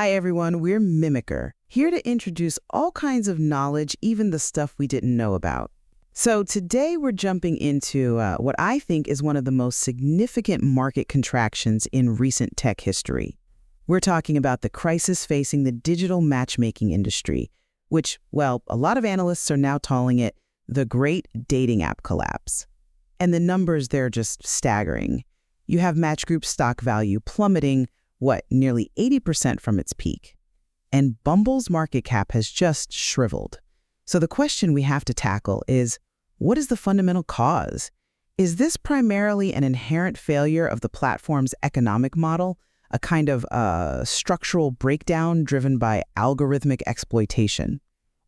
Hi everyone, we're Mimicker, here to introduce all kinds of knowledge, even the stuff we didn't know about. So today we're jumping into what I think is one of the most significant market contractions in recent tech history. We're talking about the crisis facing the digital matchmaking industry, which, well, a lot of analysts are now calling it the great dating app collapse. And the numbers, they're just staggering. You have Match Group's stock value plummeting, nearly 80% from its peak. And Bumble's market cap has just shriveled. So the question we have to tackle is, what is the fundamental cause? Is this primarily an inherent failure of the platform's economic model, a kind of structural breakdown driven by algorithmic exploitation?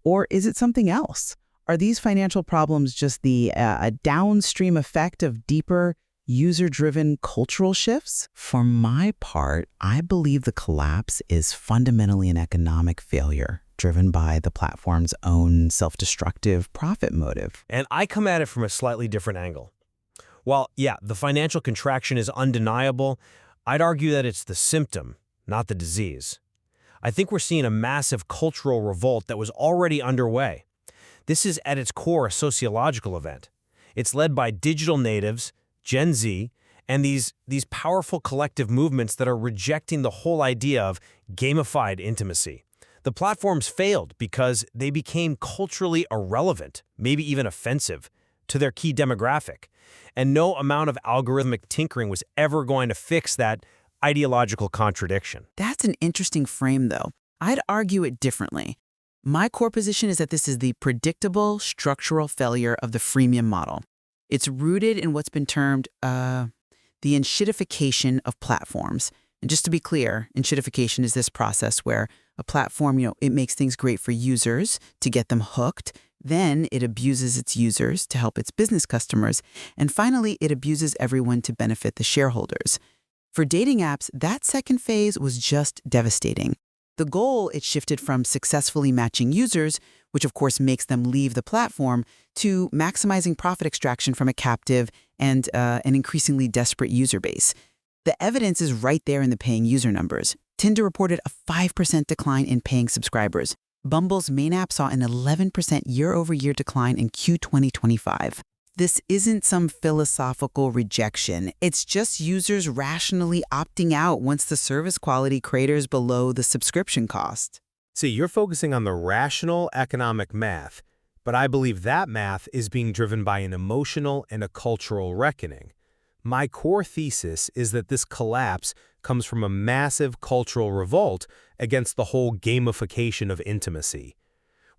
Or is it something else? Are these financial problems just a downstream effect of deeper, user-driven cultural shifts? For my part, I believe the collapse is fundamentally an economic failure driven by the platform's own self-destructive profit motive. And I come at it from a slightly different angle. While, yeah, the financial contraction is undeniable, I'd argue that it's the symptom, not the disease. I think we're seeing a massive cultural revolt that was already underway. This is at its core a sociological event. It's led by digital natives, Gen Z, and these powerful collective movements that are rejecting the whole idea of gamified intimacy. The platforms failed because they became culturally irrelevant, maybe even offensive, to their key demographic. And no amount of algorithmic tinkering was ever going to fix that ideological contradiction. That's an interesting frame, though. I'd argue it differently. My core position is that this is the predictable structural failure of the freemium model. It's rooted in what's been termed the Enshittification of platforms. And just to be clear, Enshittification is this process where a platform, it makes things great for users to get them hooked. Then it abuses its users to help its business customers. And finally, it abuses everyone to benefit the shareholders. For dating apps, that second phase was just devastating. The goal, it shifted from successfully matching users, which of course makes them leave the platform, to maximizing profit extraction from a captive and an increasingly desperate user base. The evidence is right there in the paying user numbers. Tinder reported a 5% decline in paying subscribers. Bumble's main app saw an 11% year-over-year decline in Q 2025. This isn't some philosophical rejection. It's just users rationally opting out once the service quality craters below the subscription cost. See, you're focusing on the rational economic math, but I believe that math is being driven by an emotional and a cultural reckoning. My core thesis is that this collapse comes from a massive cultural revolt against the whole gamification of intimacy.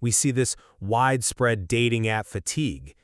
We see this widespread dating app fatigue.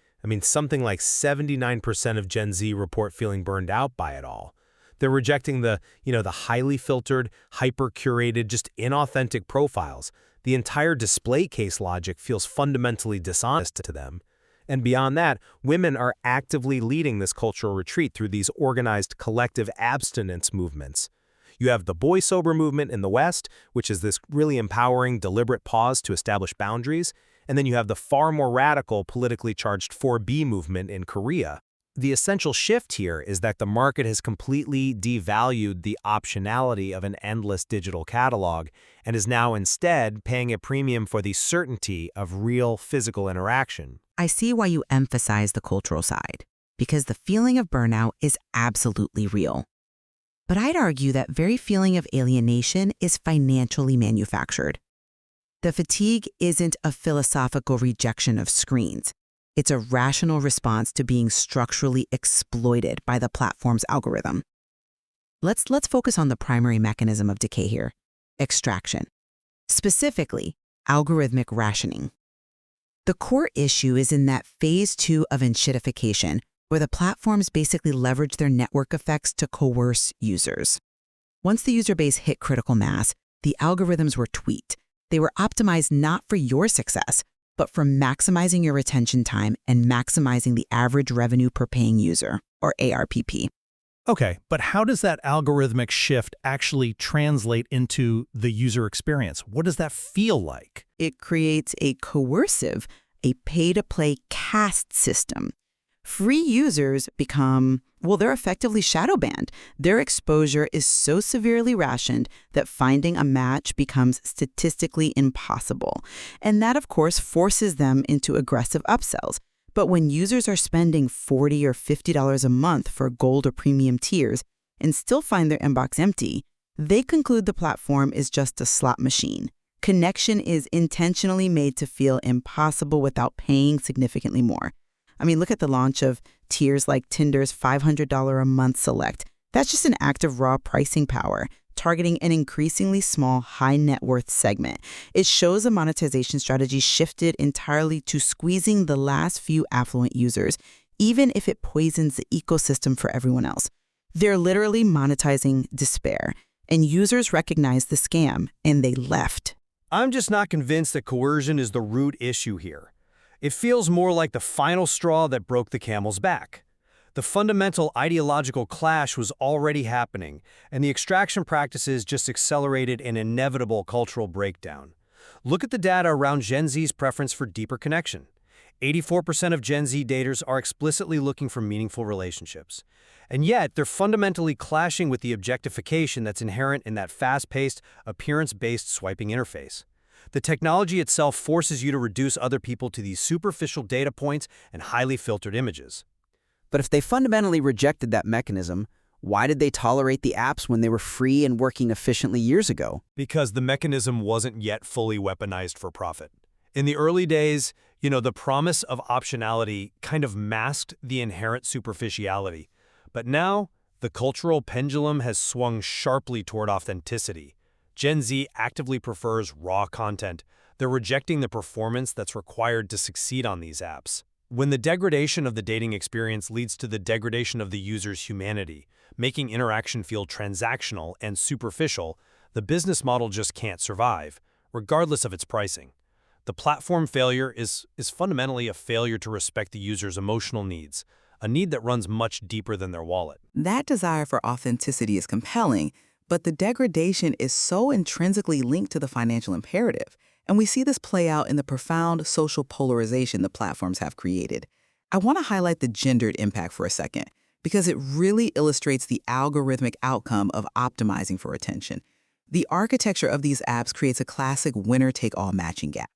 Something like 79% of Gen Z report feeling burned out by it all. They're rejecting the highly filtered, hyper-curated, just inauthentic profiles. The entire display case logic feels fundamentally dishonest to them. And beyond that, women are actively leading this cultural retreat through these organized collective abstinence movements. You have the Boysober movement in the West, which is this really empowering, deliberate pause to establish boundaries. And then you have the far more radical, politically charged 4B movement in Korea. The essential shift here is that the market has completely devalued the optionality of an endless digital catalog and is now instead paying a premium for the certainty of real physical interaction. I see why you emphasize the cultural side, because the feeling of burnout is absolutely real. But I'd argue that very feeling of alienation is financially manufactured. The fatigue isn't a philosophical rejection of screens. It's a rational response to being structurally exploited by the platform's algorithm. Let's focus on the primary mechanism of decay here, extraction. Specifically, algorithmic rationing. The core issue is in that phase 2 of Enshittification, where the platforms basically leverage their network effects to coerce users. Once the user base hit critical mass, the algorithms were tweaked. They were optimized not for your success, but for maximizing your retention time and maximizing the average revenue per paying user, or ARPP. Okay, but how does that algorithmic shift actually translate into the user experience? What does that feel like? It creates a coercive, a pay-to-play caste system. Free users become Well, they're effectively shadow banned. Their exposure is so severely rationed that finding a match becomes statistically impossible. And that, of course, forces them into aggressive upsells. But when users are spending $40 or $50 a month for gold or premium tiers and still find their inbox empty, they conclude the platform is just a slot machine. Connection is intentionally made to feel impossible without paying significantly more. I mean, look at the launch of tiers like Tinder's $500 a month Select. That's just an act of raw pricing power, targeting an increasingly small, high net worth segment. It shows a monetization strategy shifted entirely to squeezing the last few affluent users, even if it poisons the ecosystem for everyone else. They're literally monetizing despair, and users recognize the scam, and they left. I'm just not convinced that coercion is the root issue here. It feels more like the final straw that broke the camel's back. The fundamental ideological clash was already happening, and the extraction practices just accelerated an inevitable cultural breakdown. Look at the data around Gen Z's preference for deeper connection. 84% of Gen Z daters are explicitly looking for meaningful relationships. And yet, they're fundamentally clashing with the objectification that's inherent in that fast-paced, appearance-based swiping interface. The technology itself forces you to reduce other people to these superficial data points and highly filtered images. But if they fundamentally rejected that mechanism, why did they tolerate the apps when they were free and working efficiently years ago? Because the mechanism wasn't yet fully weaponized for profit. In the early days, the promise of optionality kind of masked the inherent superficiality. But now, the cultural pendulum has swung sharply toward authenticity. Gen Z actively prefers raw content. They're rejecting the performance that's required to succeed on these apps. When the degradation of the dating experience leads to the degradation of the user's humanity, making interaction feel transactional and superficial, the business model just can't survive, regardless of its pricing. The platform failure is fundamentally a failure to respect the user's emotional needs, a need that runs much deeper than their wallet. That desire for authenticity is compelling, but the degradation is so intrinsically linked to the financial imperative. And we see this play out in the profound social polarization the platforms have created. I want to highlight the gendered impact for a second, because it really illustrates the algorithmic outcome of optimizing for attention. The architecture of these apps creates a classic winner-take-all matching gap.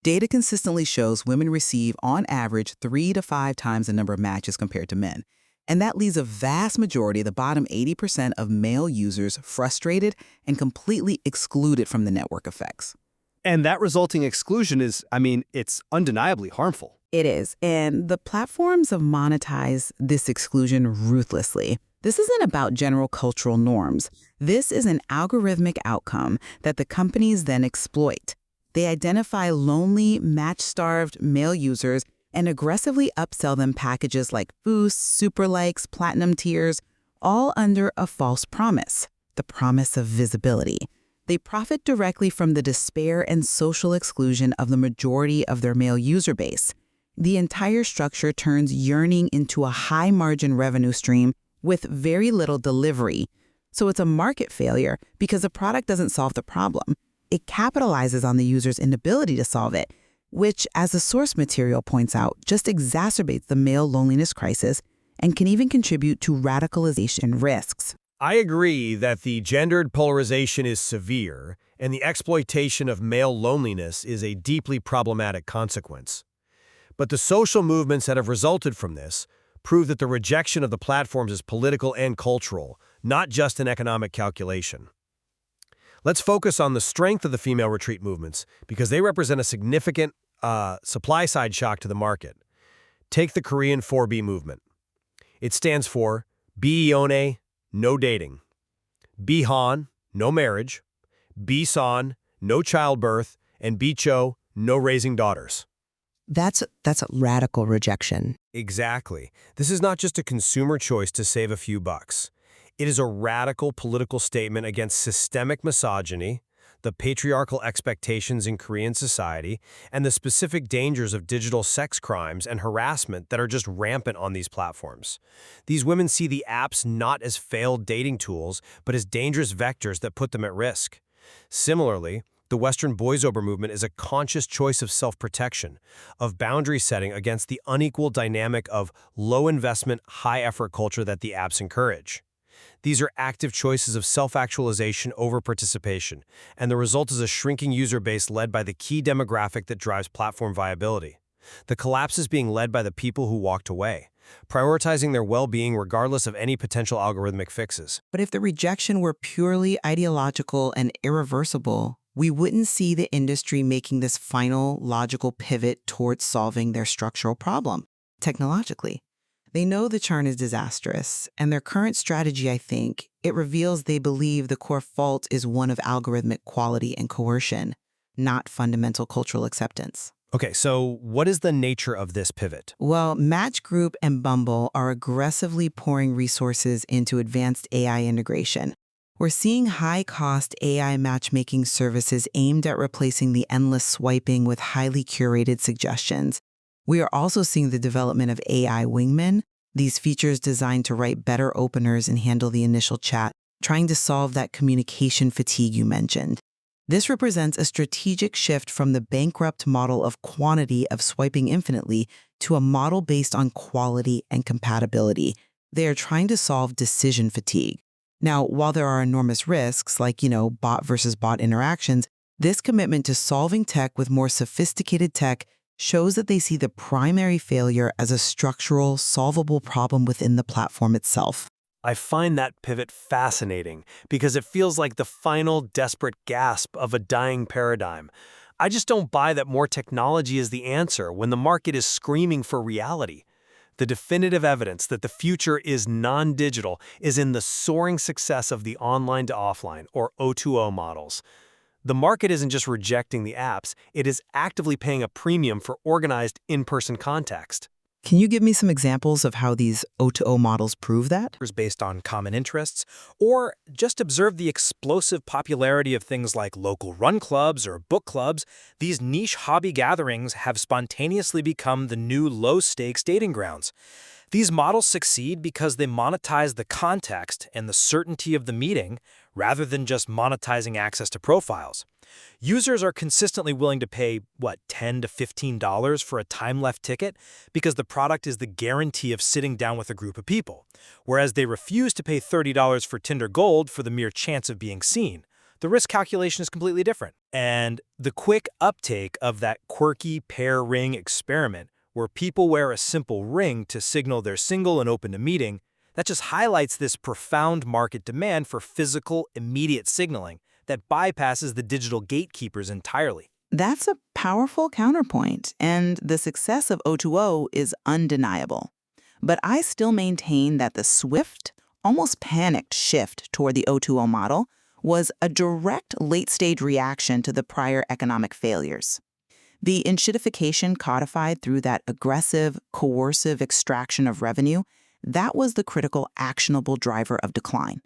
Data consistently shows women receive, on average, 3 to 5 times the number of matches compared to men. And that leaves a vast majority of the bottom 80% of male users frustrated and completely excluded from the network effects. And that resulting exclusion is, it's undeniably harmful. It is, and the platforms have monetized this exclusion ruthlessly. This isn't about general cultural norms. This is an algorithmic outcome that the companies then exploit. They identify lonely, match-starved male users and aggressively upsell them packages like boosts, super likes, platinum tiers, all under a false promise, the promise of visibility. They profit directly from the despair and social exclusion of the majority of their male user base. The entire structure turns yearning into a high-margin revenue stream with very little delivery. So it's a market failure because the product doesn't solve the problem. It capitalizes on the user's inability to solve it, which, as the source material points out, just exacerbates the male loneliness crisis and can even contribute to radicalization risks. I agree that the gendered polarization is severe, and the exploitation of male loneliness is a deeply problematic consequence. But the social movements that have resulted from this prove that the rejection of the platforms is political and cultural, not just an economic calculation. Let's focus on the strength of the female retreat movements, because they represent a significant supply-side shock to the market. Take the Korean 4B movement. It stands for Bione, no dating; Bihan, no marriage; Bisan, no childbirth; and Bicho, no raising daughters. That's a radical rejection. Exactly. This is not just a consumer choice to save a few bucks. It is a radical political statement against systemic misogyny, the patriarchal expectations in Korean society, and the specific dangers of digital sex crimes and harassment that are just rampant on these platforms. These women see the apps not as failed dating tools, but as dangerous vectors that put them at risk. Similarly, The Western Boysober movement is a conscious choice of self-protection, of boundary setting against the unequal dynamic of low-investment, high-effort culture that the apps encourage. These are active choices of self-actualization over participation, and the result is a shrinking user base led by the key demographic that drives platform viability. The collapse is being led by the people who walked away, prioritizing their well-being regardless of any potential algorithmic fixes. But if the rejection were purely ideological and irreversible, we wouldn't see the industry making this final logical pivot towards solving their structural problem technologically. They know the churn is disastrous, and their current strategy, I think, it reveals they believe the core fault is one of algorithmic quality and coercion, not fundamental cultural acceptance. Okay, so what is the nature of this pivot? Well, Match Group and Bumble are aggressively pouring resources into advanced AI integration. We're seeing high-cost AI matchmaking services aimed at replacing the endless swiping with highly curated suggestions. We are also seeing the development of AI wingmen, these features designed to write better openers and handle the initial chat, trying to solve that communication fatigue you mentioned. This represents a strategic shift from the bankrupt model of quantity of swiping infinitely to a model based on quality and compatibility. They are trying to solve decision fatigue. Now, while there are enormous risks, like, bot versus bot interactions, this commitment to solving tech with more sophisticated tech shows that they see the primary failure as a structural, solvable problem within the platform itself. I find that pivot fascinating because it feels like the final desperate gasp of a dying paradigm. I just don't buy that more technology is the answer when the market is screaming for reality. The definitive evidence that the future is non-digital is in the soaring success of the online to offline, or O2O models. The market isn't just rejecting the apps, it is actively paying a premium for organized in-person context. Can you give me some examples of how these O2O models prove that? Based on common interests, or just observe the explosive popularity of things like local run clubs or book clubs. These niche hobby gatherings have spontaneously become the new low-stakes dating grounds. These models succeed because they monetize the context and the certainty of the meeting rather than just monetizing access to profiles. Users are consistently willing to pay, $10 to $15 for a time-left ticket because the product is the guarantee of sitting down with a group of people, whereas they refuse to pay $30 for Tinder Gold for the mere chance of being seen. The risk calculation is completely different. And the quick uptake of that quirky pair ring experiment, where people wear a simple ring to signal they're single and open to meeting, that just highlights this profound market demand for physical, immediate signaling that bypasses the digital gatekeepers entirely. That's a powerful counterpoint, and the success of O2O is undeniable. But I still maintain that the swift, almost panicked shift toward the O2O model was a direct late-stage reaction to the prior economic failures. The enshittification codified through that aggressive, coercive extraction of revenue, that was the critical, actionable driver of decline.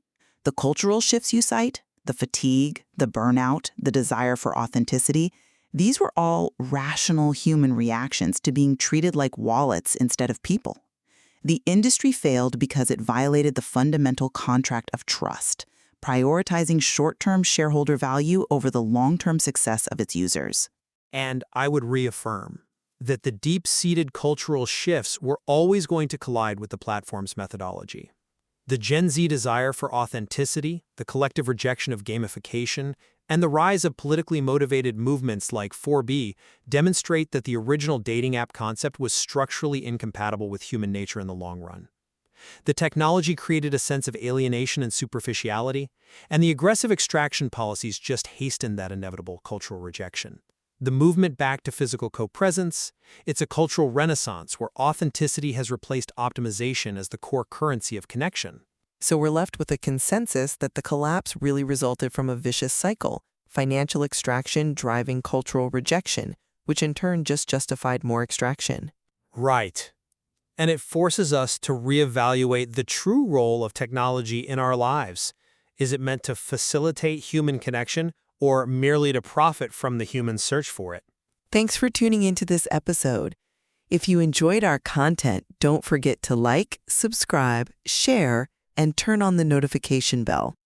The cultural shifts you cite, the fatigue, the burnout, the desire for authenticity, these were all rational human reactions to being treated like wallets instead of people. The industry failed because it violated the fundamental contract of trust, prioritizing short-term shareholder value over the long-term success of its users. And I would reaffirm that the deep-seated cultural shifts were always going to collide with the platform's methodology. The Gen Z desire for authenticity, the collective rejection of gamification, and the rise of politically motivated movements like 4B demonstrate that the original dating app concept was structurally incompatible with human nature in the long run. The technology created a sense of alienation and superficiality, and the aggressive extraction policies just hastened that inevitable cultural rejection. The movement back to physical co-presence, it's a cultural renaissance where authenticity has replaced optimization as the core currency of connection. So we're left with a consensus that the collapse really resulted from a vicious cycle, financial extraction driving cultural rejection, which in turn just justified more extraction. Right. And it forces us to reevaluate the true role of technology in our lives. Is it meant to facilitate human connection, or merely to profit from the human search for it? Thanks for tuning into this episode. If you enjoyed our content, don't forget to like, subscribe, share, and turn on the notification bell.